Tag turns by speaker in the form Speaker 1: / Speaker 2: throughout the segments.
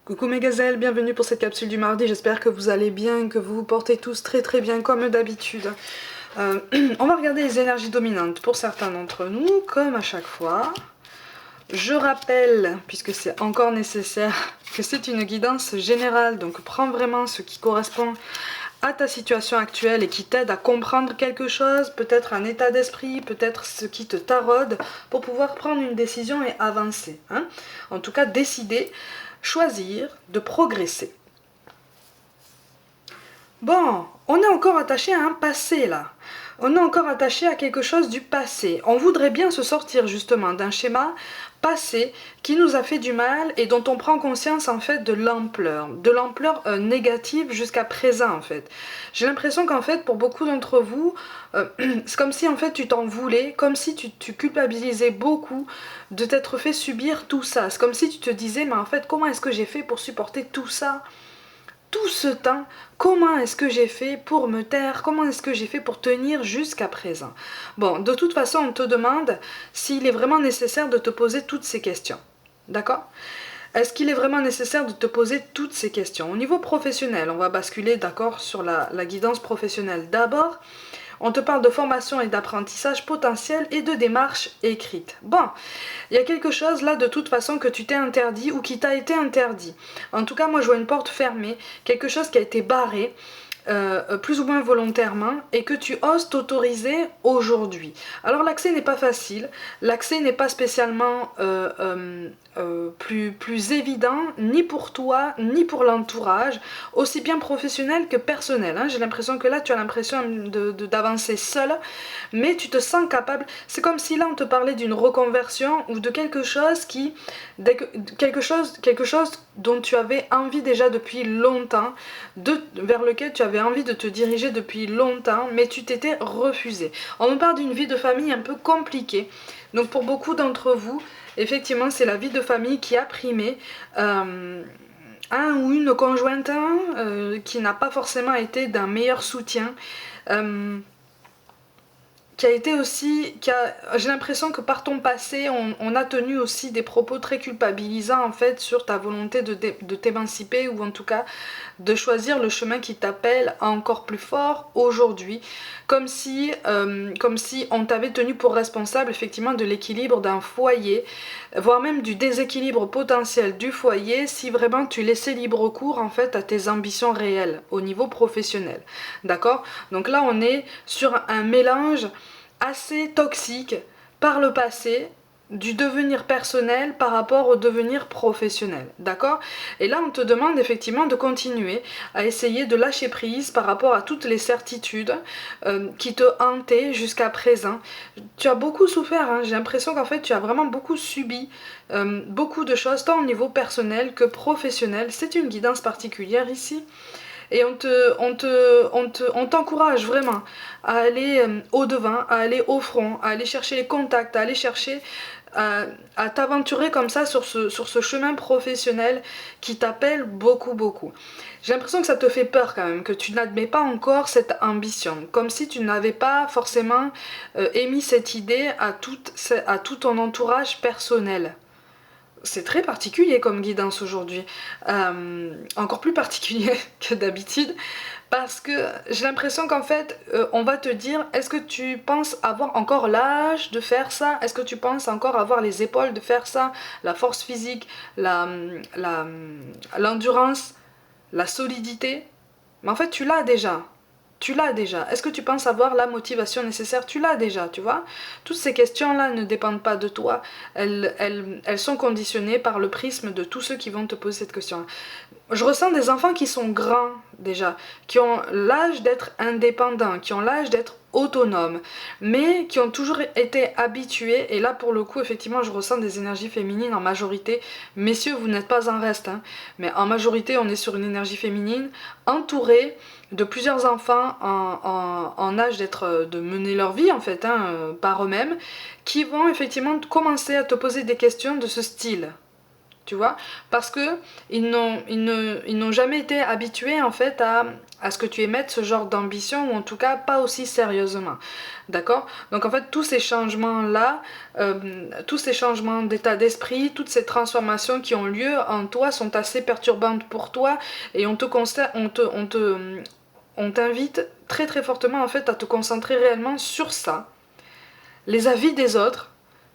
Speaker 1: Coucou mes gazelles, bienvenue pour cette capsule du mardi, j'espère que vous allez bien, que vous vous portez tous très bien comme d'habitude. On va regarder les énergies dominantes pour certains d'entre nous, comme à chaque fois. Je rappelle, puisque c'est encore nécessaire, que c'est une guidance générale, donc prends vraiment ce qui correspond à ta situation actuelle et qui t'aide à comprendre quelque chose, peut-être un état d'esprit, peut-être ce qui te taraude, pour pouvoir prendre une décision et avancer. Hein. En tout cas, décider, choisir de progresser. Bon, on est encore attaché à un passé là. On est encore attaché à quelque chose du passé. On voudrait bien se sortir justement d'un schéma passé qui nous a fait du mal et dont on prend conscience en fait de l'ampleur négative jusqu'à présent en fait. J'ai l'impression qu'en fait pour beaucoup d'entre vous, c'est comme si en fait tu t'en voulais, comme si tu culpabilisais beaucoup de t'être fait subir tout ça. C'est comme si tu te disais mais en fait comment est-ce que j'ai fait pour supporter tout ça? Tout ce temps, comment est-ce que j'ai fait pour me taire? Comment est-ce que j'ai fait pour tenir jusqu'à présent? Bon, de toute façon, on te demande s'il est vraiment nécessaire de te poser toutes ces questions. D'accord? Est-ce qu'il est vraiment nécessaire de te poser toutes ces questions? Au niveau professionnel, on va basculer, d'accord, sur la guidance professionnelle. D'abord, on te parle de formation et d'apprentissage potentiel et de démarche écrite. Bon, il y a quelque chose là de toute façon que tu t'es interdit ou qui t'a été interdit. En tout cas, moi je vois une porte fermée, quelque chose qui a été barré. Plus ou moins volontairement et que tu oses t'autoriser aujourd'hui. Alors l'accès n'est pas facile, l'accès n'est pas spécialement plus évident ni pour toi ni pour l'entourage, aussi bien professionnel que personnel. Hein. J'ai l'impression que là tu as l'impression d'avancer seul, mais tu te sens capable. C'est comme si là on te parlait d'une reconversion ou de quelque chose quelque chose dont tu avais envie déjà depuis longtemps, vers lequel tu avais envie de te diriger depuis longtemps, mais tu t'étais refusé. On me parle d'une vie de famille un peu compliquée. Donc pour beaucoup d'entre vous, effectivement, c'est la vie de famille qui a primé. Un ou une conjointe qui n'a pas forcément été d'un meilleur soutien. Qui a été aussi, j'ai l'impression que par ton passé, on a tenu aussi des propos très culpabilisants en fait sur ta volonté de t'émanciper ou en tout cas de choisir le chemin qui t'appelle encore plus fort aujourd'hui, comme si on t'avait tenu pour responsable effectivement de l'équilibre d'un foyer, voire même du déséquilibre potentiel du foyer si vraiment tu laissais libre cours en fait à tes ambitions réelles au niveau professionnel. D'accord? Donc là on est sur un mélange assez toxique par le passé du devenir personnel par rapport au devenir professionnel, d'accord? Et là, on te demande effectivement de continuer à essayer de lâcher prise par rapport à toutes les certitudes qui te hantaient jusqu'à présent. Tu as beaucoup souffert, hein. J'ai l'impression qu'en fait, tu as vraiment beaucoup subi beaucoup de choses, tant au niveau personnel que professionnel. C'est une guidance particulière ici. Et on t'encourage vraiment à aller au-devant, à aller au front, à aller chercher les contacts, à aller chercher, à t'aventurer comme ça sur ce chemin professionnel qui t'appelle beaucoup. J'ai l'impression que ça te fait peur quand même, que tu n'admets pas encore cette ambition, comme si tu n'avais pas forcément émis cette idée à tout ton entourage personnel. C'est très particulier comme guidance aujourd'hui, encore plus particulier que d'habitude, parce que j'ai l'impression qu'en fait, on va te dire, est-ce que tu penses avoir encore l'âge de faire ça? Est-ce que tu penses encore avoir les épaules de faire ça? La force physique, l'endurance, la solidité? Mais en fait, tu l'as déjà. Tu l'as déjà. Est-ce que tu penses avoir la motivation nécessaire? Tu l'as déjà, tu vois. Toutes ces questions-là ne dépendent pas de toi. Elles sont conditionnées par le prisme de tous ceux qui vont te poser cette question. Je ressens des enfants qui sont grands déjà, qui ont l'âge d'être indépendants, qui ont l'âge d'être autonomes, mais qui ont toujours été habitués, et là pour le coup effectivement je ressens des énergies féminines en majorité. Messieurs, vous n'êtes pas en reste, hein, mais en majorité on est sur une énergie féminine, entourée de plusieurs enfants en âge de mener leur vie en fait, par eux-mêmes, qui vont effectivement commencer à te poser des questions de ce style. tu vois, parce que ils n'ont jamais été habitués en fait à ce que tu émettes ce genre d'ambition, ou en tout cas pas aussi sérieusement, d'accord? Donc en fait tous ces changements-là, tous ces changements d'état d'esprit, toutes ces transformations qui ont lieu en toi sont assez perturbantes pour toi, et on t'invite très très fortement en fait à te concentrer réellement sur ça. Les avis des autres,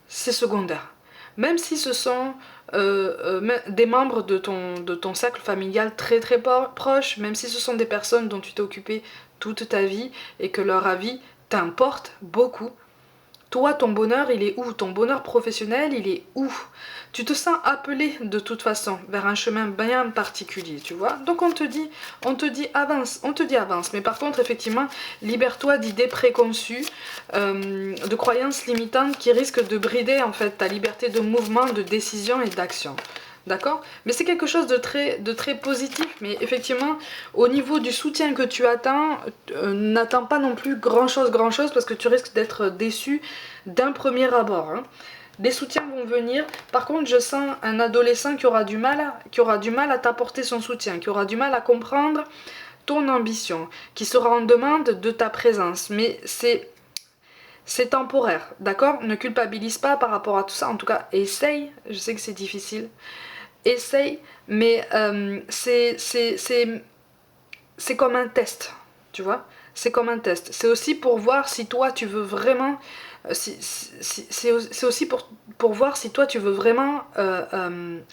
Speaker 1: c'est secondaire. Même si ce sont des membres de ton cercle familial très très proche, même si ce sont des personnes dont tu t'es occupé toute ta vie et que leur avis t'importe beaucoup, toi, ton bonheur, il est où? Ton bonheur professionnel, il est où? Tu te sens appelé de toute façon vers un chemin bien particulier, tu vois. Donc on te dit avance, mais par contre, effectivement, libère-toi d'idées préconçues, de croyances limitantes qui risquent de brider en fait ta liberté de mouvement, de décision et d'action. D'accord? Mais c'est quelque chose de très positif. Mais effectivement, au niveau du soutien que tu attends, n'attends pas non plus grand-chose, parce que tu risques d'être déçu d'un premier abord. Hein. Les soutiens vont venir. Par contre, je sens un adolescent qui aura du mal à t'apporter son soutien, qui aura du mal à comprendre ton ambition, qui sera en demande de ta présence. Mais c'est temporaire, d'accord? Ne culpabilise pas par rapport à tout ça. En tout cas, essaye. Je sais que c'est difficile. Essaye, mais c'est comme un test, tu vois? C'est comme un test. C'est aussi pour voir si toi tu veux vraiment. C'est aussi pour voir si toi tu veux vraiment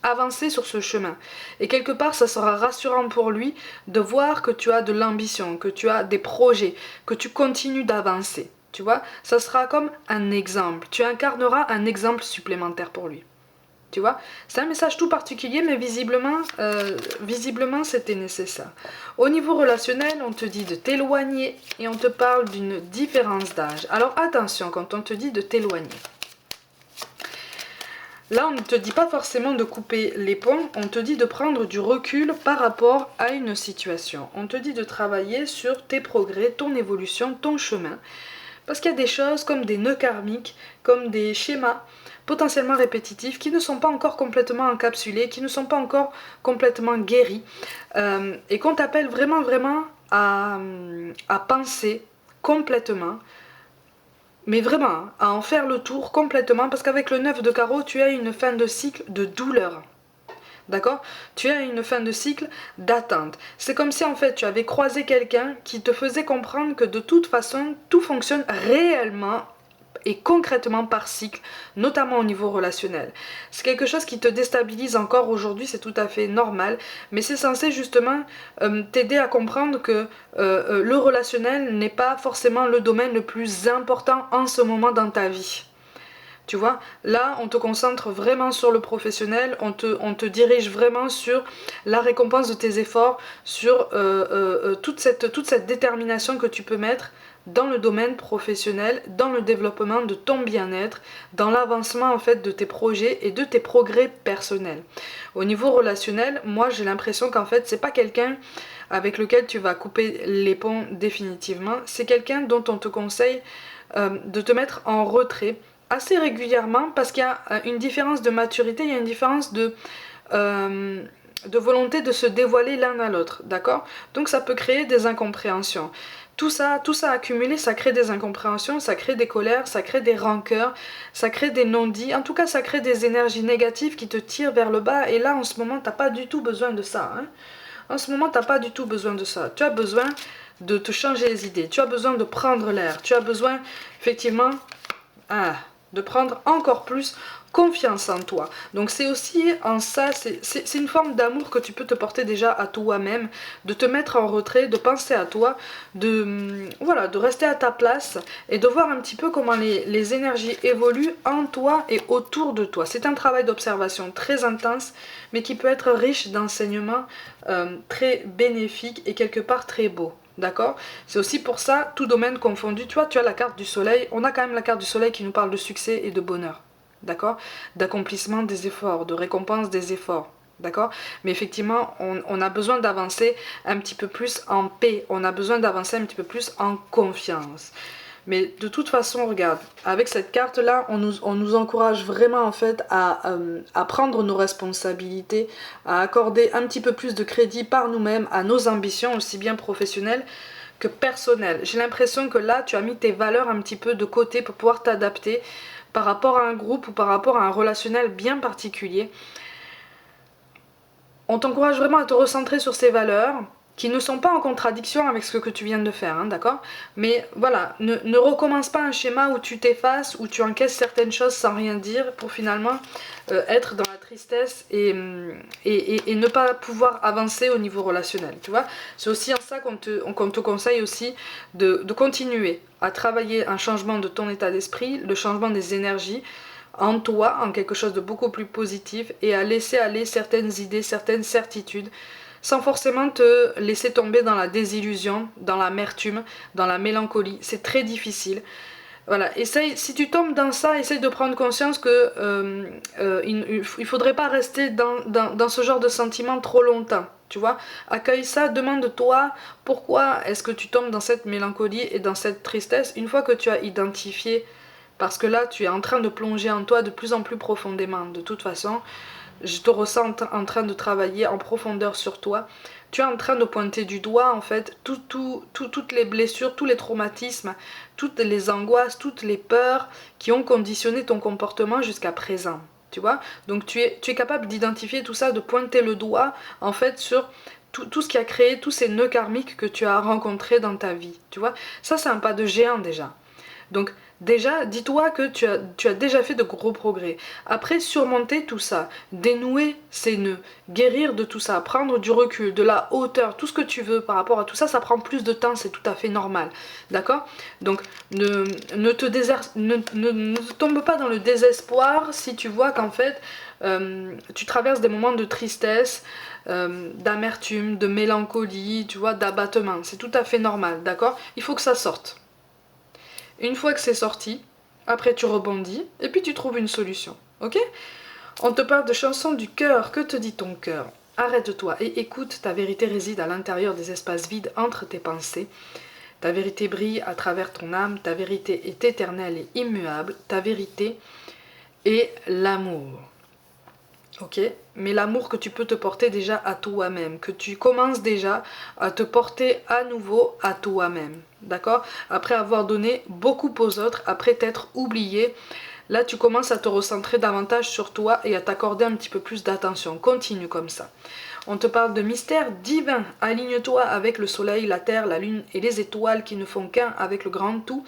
Speaker 1: avancer sur ce chemin. Et quelque part, ça sera rassurant pour lui de voir que tu as de l'ambition, que tu as des projets, que tu continues d'avancer. Tu vois? Ça sera comme un exemple. Tu incarneras un exemple supplémentaire pour lui. Tu vois, c'est un message tout particulier, mais visiblement c'était nécessaire. Au niveau relationnel, on te dit de t'éloigner et on te parle d'une différence d'âge. Alors attention quand on te dit de t'éloigner. Là, on ne te dit pas forcément de couper les ponts, on te dit de prendre du recul par rapport à une situation. On te dit de travailler sur tes progrès, ton évolution, ton chemin. Parce qu'il y a des choses comme des nœuds karmiques, comme des schémas potentiellement répétitifs qui ne sont pas encore complètement encapsulés, qui ne sont pas encore complètement guéris, et qu'on t'appelle vraiment à penser complètement, mais vraiment à en faire le tour complètement, parce qu'avec le 9 de carreau, tu as une fin de cycle de douleur. D'accord? Tu as une fin de cycle d'attente. C'est comme si en fait tu avais croisé quelqu'un qui te faisait comprendre que de toute façon tout fonctionne réellement et concrètement par cycle, notamment au niveau relationnel. C'est quelque chose qui te déstabilise encore aujourd'hui, c'est tout à fait normal, mais c'est censé justement t'aider à comprendre que le relationnel n'est pas forcément le domaine le plus important en ce moment dans ta vie. Tu vois, là, on te concentre vraiment sur le professionnel, on te dirige vraiment sur la récompense de tes efforts, sur toute cette détermination que tu peux mettre dans le domaine professionnel, dans le développement de ton bien-être, dans l'avancement en fait de tes projets et de tes progrès personnels. Au niveau relationnel, moi j'ai l'impression qu'en fait c'est pas quelqu'un avec lequel tu vas couper les ponts définitivement, c'est quelqu'un dont on te conseille de te mettre en retrait assez régulièrement, parce qu'il y a une différence de maturité, il y a une différence de volonté de se dévoiler l'un à l'autre, d'accord? Donc ça peut créer des incompréhensions. Tout ça accumulé, ça crée des incompréhensions, ça crée des colères, ça crée des rancœurs, ça crée des non-dits, en tout cas ça crée des énergies négatives qui te tirent vers le bas, et là en ce moment t'as pas du tout besoin de ça, hein. En ce moment t'as pas du tout besoin de ça, tu as besoin de te changer les idées, tu as besoin de prendre l'air, tu as besoin effectivement de prendre encore plus confiance en toi. Donc c'est aussi en ça, c'est une forme d'amour que tu peux te porter déjà à toi-même, de te mettre en retrait, de penser à toi, de rester à ta place et de voir un petit peu comment les énergies évoluent en toi et autour de toi. C'est un travail d'observation très intense, mais qui peut être riche d'enseignements très bénéfiques et quelque part très beaux. D'accord? C'est aussi pour ça, tout domaine confondu, tu vois, tu as la carte du soleil, on a quand même la carte du soleil qui nous parle de succès et de bonheur, d'accord? D'accomplissement des efforts, de récompense des efforts, d'accord? Mais effectivement, on a besoin d'avancer un petit peu plus en paix, on a besoin d'avancer un petit peu plus en confiance. Mais de toute façon, regarde, avec cette carte-là, on nous encourage vraiment en fait à prendre nos responsabilités, à accorder un petit peu plus de crédit par nous-mêmes à nos ambitions, aussi bien professionnelles que personnelles. J'ai l'impression que là, tu as mis tes valeurs un petit peu de côté pour pouvoir t'adapter par rapport à un groupe ou par rapport à un relationnel bien particulier. On t'encourage vraiment à te recentrer sur ces valeurs qui ne sont pas en contradiction avec ce que tu viens de faire, hein, d'accord? Mais voilà, ne recommence pas un schéma où tu t'effaces, où tu encaisses certaines choses sans rien dire pour finalement être dans la tristesse et ne pas pouvoir avancer au niveau relationnel, tu vois? C'est aussi en ça qu'on te conseille aussi de continuer à travailler un changement de ton état d'esprit, le changement des énergies, en toi, en quelque chose de beaucoup plus positif et à laisser aller certaines idées, certaines certitudes sans forcément te laisser tomber dans la désillusion, dans l'amertume, dans la mélancolie. C'est très difficile. Voilà, essaye, si tu tombes dans ça, essaye de prendre conscience que il faudrait pas rester dans ce genre de sentiment trop longtemps. Tu vois, accueille ça, demande-toi pourquoi est-ce que tu tombes dans cette mélancolie et dans cette tristesse une fois que tu as identifié, parce que là tu es en train de plonger en toi de plus en plus profondément. De toute façon, je te ressens en train de travailler en profondeur sur toi. Tu es en train de pointer du doigt en fait toutes les blessures, tous les traumatismes, toutes les angoisses, toutes les peurs qui ont conditionné ton comportement jusqu'à présent. Tu vois? Donc tu es capable d'identifier tout ça, de pointer le doigt en fait sur tout ce qui a créé tous ces nœuds karmiques que tu as rencontrés dans ta vie. Tu vois? Ça c'est un pas de géant déjà. Donc déjà, dis-toi que tu as déjà fait de gros progrès. Après, surmonter tout ça, dénouer ces nœuds, guérir de tout ça, prendre du recul, de la hauteur, tout ce que tu veux par rapport à tout ça, ça prend plus de temps, c'est tout à fait normal. D'accord? Donc ne tombe pas dans le désespoir si tu vois qu'en fait, tu traverses des moments de tristesse, d'amertume, de mélancolie, tu vois, d'abattement. C'est tout à fait normal, d'accord? Il faut que ça sorte. Une fois que c'est sorti, après tu rebondis et puis tu trouves une solution. Ok? On te parle de chansons du cœur. Que te dit ton cœur? Arrête-toi et écoute, ta vérité réside à l'intérieur des espaces vides entre tes pensées. Ta vérité brille à travers ton âme, ta vérité est éternelle et immuable, ta vérité est l'amour. Ok? Mais l'amour que tu peux te porter déjà à toi-même, que tu commences déjà à te porter à nouveau à toi-même. D'accord? Après avoir donné beaucoup aux autres, après t'être oublié, là tu commences à te recentrer davantage sur toi et à t'accorder un petit peu plus d'attention. Continue comme ça. On te parle de mystère divin. Aligne-toi avec le soleil, la terre, la lune et les étoiles qui ne font qu'un avec le grand tout.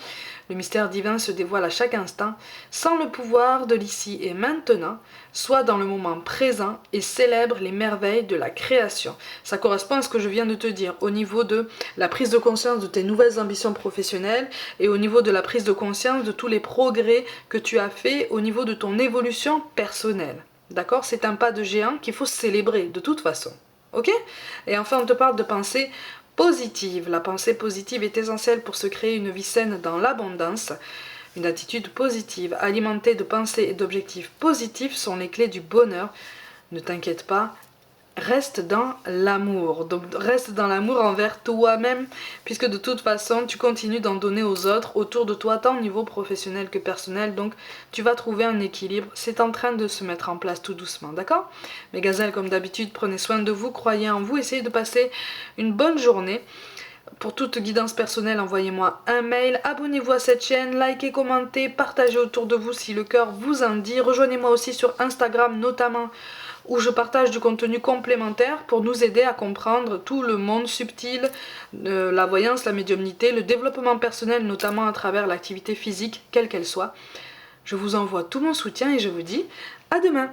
Speaker 1: Le mystère divin se dévoile à chaque instant, sans le pouvoir de l'ici et maintenant. Sois dans le moment présent et célèbre les merveilles de la création. Ça correspond à ce que je viens de te dire au niveau de la prise de conscience de tes nouvelles ambitions professionnelles et au niveau de la prise de conscience de tous les progrès que tu as fait au niveau de ton évolution personnelle. D'accord? C'est un pas de géant qu'il faut célébrer de toute façon. Ok? Et enfin, on te parle de pensée positive. La pensée positive est essentielle pour se créer une vie saine dans l'abondance. Une attitude positive, alimentée de pensées et d'objectifs positifs sont les clés du bonheur. Ne t'inquiète pas, reste dans l'amour. Donc reste dans l'amour envers toi-même, puisque de toute façon tu continues d'en donner aux autres autour de toi, tant au niveau professionnel que personnel. Donc tu vas trouver un équilibre. C'est en train de se mettre en place tout doucement, d'accord? Mes gazelles, comme d'habitude, prenez soin de vous, croyez en vous, essayez de passer une bonne journée. Pour toute guidance personnelle, envoyez-moi un mail, abonnez-vous à cette chaîne, likez, commentez, partagez autour de vous si le cœur vous en dit. Rejoignez-moi aussi sur Instagram notamment, où je partage du contenu complémentaire pour nous aider à comprendre tout le monde subtil, la voyance, la médiumnité, le développement personnel, notamment à travers l'activité physique, quelle qu'elle soit. Je vous envoie tout mon soutien et je vous dis à demain.